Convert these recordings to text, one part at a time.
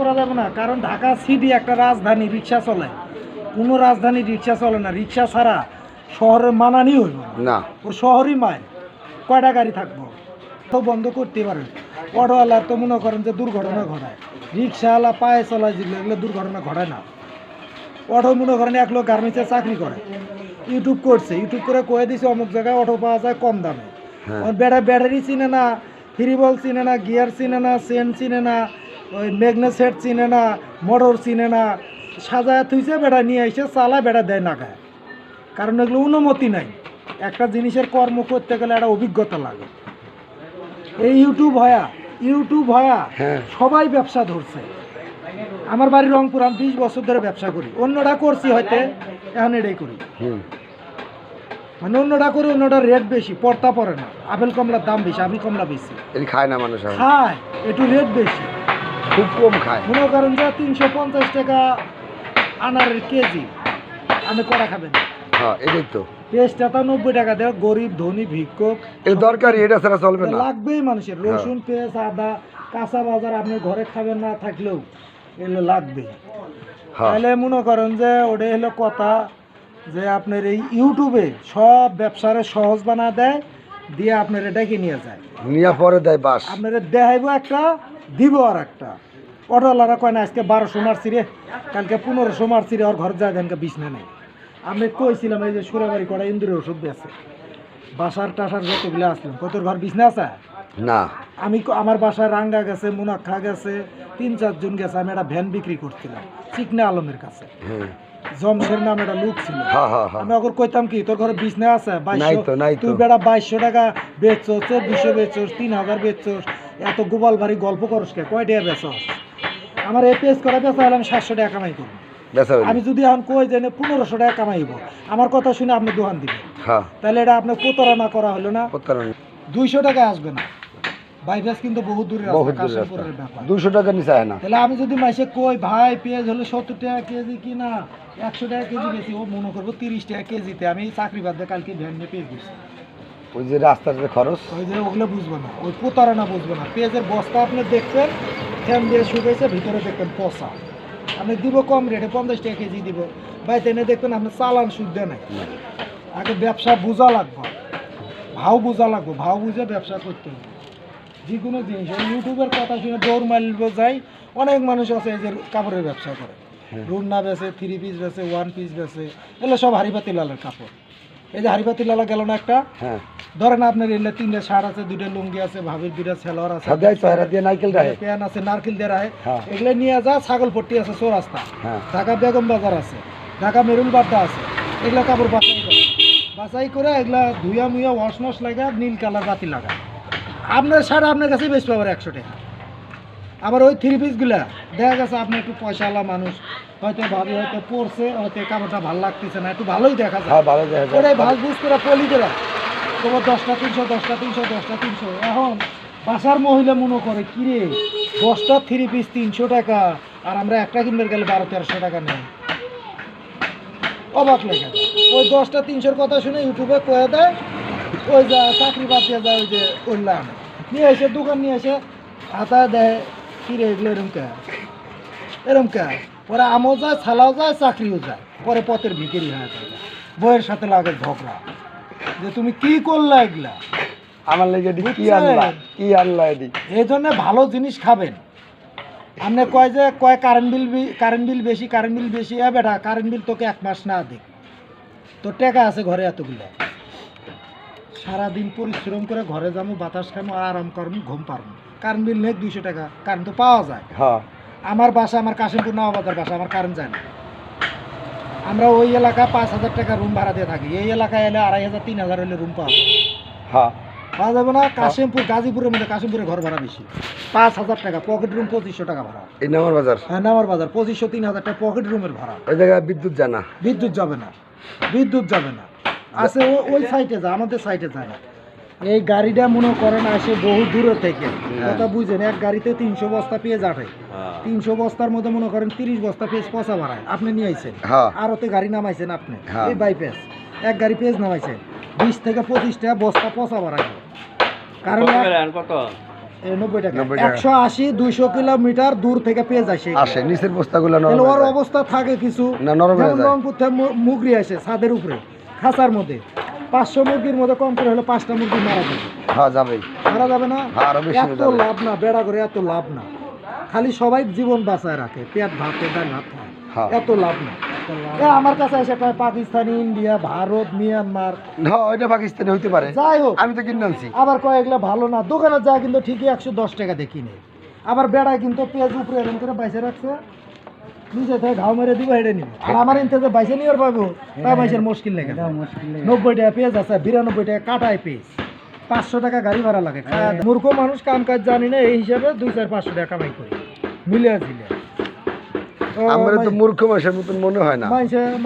করা যাবে না, কারণ ঢাকা সিটি একটা রাজধানী, রিক্সা চলে। কোনো রাজধানী রিক্সা চলে না, রিক্সা ছাড়া শহরের মানানি হইব না। ওর শহরই মায় কয়টা গাড়ি থাকবো, তো বন্ধ করতে পারে। অটোওয়ালা তো মনে করেন যে দুর্ঘটনা ঘটায়, রিক্সাওয়ালা পায়ে চলায় যেগুলো এগুলো দুর্ঘটনা ঘটায় না। অটো মনে করেন এক লোক গার্মেন্টসে চাকরি করে, ইউটিউব করছে, ইউটিউব করে কয়ে দিছে অমুক জায়গায় অটো পাওয়া যায় কম দামে। ব্যাটারি চিনে না, ফ্রি বল চিনে না, গিয়ার চিনে না, চেন চিনে না, ওই ম্যাগনেট সেট চিনে না, মোটর চিনে না, সাজায় থুইছে বেড়া নিয়ে এসে চালায়, বেড়া দেয় না গায়ে। কারণ এগুলো অনুমতি নাই। একটা জিনিসের কর্ম করতে গেলে একটা অভিজ্ঞতা লাগে। এই ইউটিউব হয়া সবাই ব্যবসা ধরছে। আমার বাড়ি রংপুর, আমি 20 বছর ধরে ব্যবসা করি। অন্যটা করছি হয়তো, এখন এটাই করি। মানে অন্যটা করে অন্যটা রেট বেশি, পড়তা পড়ে না, আপেল কমলার দাম বেশি, আপেল কমলা বেশি খায় না মানুষ, খায় একটু রেট বেশি, খুব কম খায়। মনে করেন যে 350 টাকা আনারের কেজি, আমি করা খাবেন। হ্যাঁ, এটাই তো পেঁয়াজটা তো 90 টাকা দেয়। গরিব ধনী ভিক্ষুক এই দরকারি, এটা ছাড়া চলবে না, লাগবেই মানুষের। রসুন পেঁয়াজ আদা কাঁচা বাজার আপনি ঘরে খাবেন না থাকলেও এগুলো লাগবে। তাহলে মনে করেন যে ওটা হলো কথা, যে আপনার এই ইউটিউবে সব ব্যবসারে সহজ বানা দেয়, দিয়ে আপনার এটাকে নিয়ে যায়, নিয়ে পরে দেয় বাস। আপনার দেখাইবো একটা, দিব আর একটা। অটোওয়ালারা কয় না আজকে 1200 মারছি রে, কালকে 1500 মারছি রে, ওর ঘর যায় দেনকে বিছনা নেই। আমি কইছিলাম এই যে সুরাবাড়ি কটা ইন্দ্রের ওষুধ বেছে বাসার টাসার যতগুলো আসলাম, কত ঘর বিছনা আছে না। আমি আমার বাসায় রাঙ্গা গেছে, মুনাক্ষা গেছে, 3-4 জন গেছে। আমি একটা ভ্যান বিক্রি করছিলাম চিকনা আলমের কাছে, জমশের নাম একটা লোক ছিল। আমি ওকে কইতাম কি তোর ঘরে বিছনা আছে 2200, তুই বেড়া 2200 টাকা বেচছো, 2400 বেচছোস, 3000 বেচছোস, এত গোপাল ভারী গল্প করস কে, কয় টাকা বেচস? আমার এই পেজ করা বেচা হলে আমি 700 টাকা কামাই করবো। আমি যদি এখন কই যে 1500 টাকা কামাইব, আমার কথা শুনে আপনি দোকান দিবেন, তাহলে এটা আপনার প্রতারণা করা হলো না? 200 টাকা আসবে না, বাইপাস কিন্তু বহুত দূরে, 200 টাকা নিচে হয় না। তাহলে আমি যদি মাসে কই ভাই পেঁয়াজ হলে 70 টাকা কেজি কিনা 100 টাকা কেজি বেশি, ও মনে করবো 30 টাকা কেজিতে। আমি চাকরি বাদ দিয়ে কালকে ভ্যান নিয়ে পেয়ে গেছি, ওই যে রাস্তাতে খরচ, ওই যে ওগুলো বুঝবো না, ওই প্রতারণা বুঝবো না। পেঁয়াজের বস্তা আপনি দেখছেন ফ্যান দিয়ে শুকাইছে, ভিতরে দেখবেন পচা, আপনি দিব কম রেটে 50 টাকা কেজি দিব, ভাই তেনে দেখবেন আপনি চালান শুদ্ধ নাই। আগে ব্যবসা বোঝা লাগবে, ভাও বোঝা লাগবে, ভাও বুঝে ব্যবসা করতে হবে যে কোনো জিনিস। ইউটিউবের কথা শুনে দৌড় মারব যাই, অনেক মানুষ আছে এই যে কাপড়ের ব্যবসা করে, রুন্না বেছে, 3 পিস বেছে, 1 পিস বেছে, এগুলো সব হারিপাতি লালের কাপড়। এই যে হারিপাতি লালা গেল না একটা, ধরেন আপনার এগুলো 3টা শার্ট আছে, 2টা লুঙ্গি আছে, ভাবির 2টা সেলোয়ার আছে, প্যান আছে, নারকেল দিয়ে রায়, এগুলো নিয়ে যা। ছাগলপট্টি আছে, চৌরাস্তা, ঢাকা বেগম বাজার আছে, ঢাকা মেরুল বাড্ডা আছে, এগুলা কাপড় বাছাই করে এগুলা ধুয়া মুয়া ওয়াশ মশ লাগা, নীল কালার বাতি লাগা। আপনার শার্ট আপনার কাছে বেশি পাবার 100 টাকা। আবার ওই 3 পিসগুলা দেখা গেছে আপনি একটু পয়সাওয়ালা মানুষ, হয়তো ভাবি হয়তো পড়ছে, হয়তো কাপড়টা ভালো লাগতেছে না, একটু ভালোই দেখা যায়, ওটাই ভাজ বুঝ করে পলি করে তোমার 10টা 300, 10টা 300, 10টা 300। এখন বাসার মহিলা মনে করে কিরে 10টা 3 পিস 300 টাকা, আর আমরা একটা কিনতে গেলে 1200-1300 টাকা নেই। অবাক লেগে যায়। ওই 10টা 300-র কথা শুনে ইউটিউবে কয়ে দেয়, ওই যা চাকরি বাদ দিয়ে যায়, ওই যে করলাম নিয়ে এসে দোকান নিয়ে এসে হাতায় দেয়, কিরে এগুলো এরম কে পরে আমও যায়, ছালাও যায়, চাকরিও যায়, পরে পথের ভিখারি হয়ে যায়। বইয়ের সাথে লাগে ঝগড়া যে তুমি কি করলা এগুলা আমার লেগে কি আনলা। এই জন্য ভালো জিনিস খাবেন। আপনি কয় যে কারেন্ট বিল বেশি, বেটা কারেন্ট বিল তোকে 1 মাস না দেখ, তোর টাকা আছে ঘরে এতগুলো, সারাদিন পরিশ্রম করে ঘরে যাবো, বাতাস খাবো, আরাম করবো, ঘুম পারবো, কারেন্ট বিল নেই 200 টাকা, কারেন্ট তো পাওয়া যায়। আমার বাসা, আমার কাশিমপুর নওয়াবাজার বাসা, আমার কারেন্ট যায় না। আমরা ওই এলাকা 5000 টাকা রুম ভাড়া দিয়ে থাকি, এই এলাকায় এলে 2500-3000 হলে রুম পাওয়া যাবে না। কাশিমপুর গাজীপুরের মধ্যে কাশিমপুরে ঘর ভাড়া বেশি, 5000 টাকা, পকেট রুম 2500 টাকা ভাড়া। এই নামার বাজার, হ্যাঁ নামার বাজার 2500-3000 টাকা পকেট রুমের ভাড়া। ওই জায়গায় বিদ্যুৎ যায় না, বিদ্যুৎ যাবে না, আছে ওই সাইডে যায়, আমাদের সাইডে যায় না। এই গাড়িটা মনে করেন আসে বহু দূরে থেকে, কথা বুঝেন, এক গাড়িতে 300 বস্তা পেঁয়াজ আটে, 300 বস্তার মধ্যে মনে করেন 30 বস্তা পেঁয়াজ পচা ভাড়ায় আপনি নিয়ে আইছেন, আর ওতে গাড়ি নামাইছেন আপনি, এই বাইপাস এক গাড়ি পেঁয়াজ নামাইছেন, 20 থেকে 25 টাকা বস্তা পচা ভাড়ায়। কারণ এই 90 টাকা 90 টাকা। 180 200 কিলোমিটার দূর থেকে পেঁয়াজ আসে আসে নিচের বস্তাগুলো তাহলে নরম ওর হয়ে যায়। অবস্থা থাকে কিছু না, নরম হয়ে যেমন যায়। রংপুর থেকে মুগরি আসে ছাদের উপরে খাঁচার মধ্যে 500 মুরগির মধ্যে কম করে হলে 5টা মুরগি মারা যাবে হ্যাঁ যাবেই। মারা যাবে না হ্যাঁ, আরো বেশি এত যাবে। লাভ না বেড়া করে এত লাভ না খালি সবাই জীবন বাঁচায় রাখে পেট ভাতে ডাল ভাত খায় হ্যাঁ। এত লাভ না আমার কাছে এসে কয় পাকিস্তানি ইন্ডিয়া ভারত মিয়ানমার হ্যাঁ ওইটা পাকিস্তানি হইতে পারে, যাই হোক আমি তো কিনে আনছি। আবার কয় এগুলো ভালো না দোকানে যা কিন্তু ঠিকই 110 টাকা দিয়ে কিনে আবার বেড়ায় কিন্তু পেঁয়াজ উপরে এরকম করে বাইসে রাখছে নিজে থেকে ঘাও মেরে দিব হেঁটে নিব আর আমার ইন্টারতে বাইসে নিয়ে পাবো তাই বাইসের মুশকিল লেগে 90 টাকা পেঁয়াজ আছে 92 টাকা কাটায় পেঁয়াজ 500 টাকা গাড়ি ভাড়া লাগে মূর্খ মানুষ কাম কাজ জানি না এই হিসাবে 200-500 টাকা কামাই করি মিলিয়ে ঝিলে আমার তো মূর্খ মাসের মতন মনে হয় না,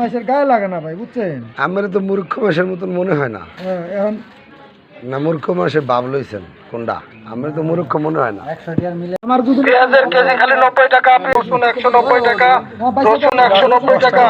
মাসের গায়ে লাগে না ভাই বুঝছেন আমার তো মূর্খ মাসের মতন মনে হয় না। এখন না মূর্খ মাসের ভাব লইছেন কোনটা, আমার তো মূর্খ মনে হয় না। আমার যদি পেঁয়াজের কেজি খালি 90 টাকা, রসুন 190 টাকা, রসুন 190 টাকা।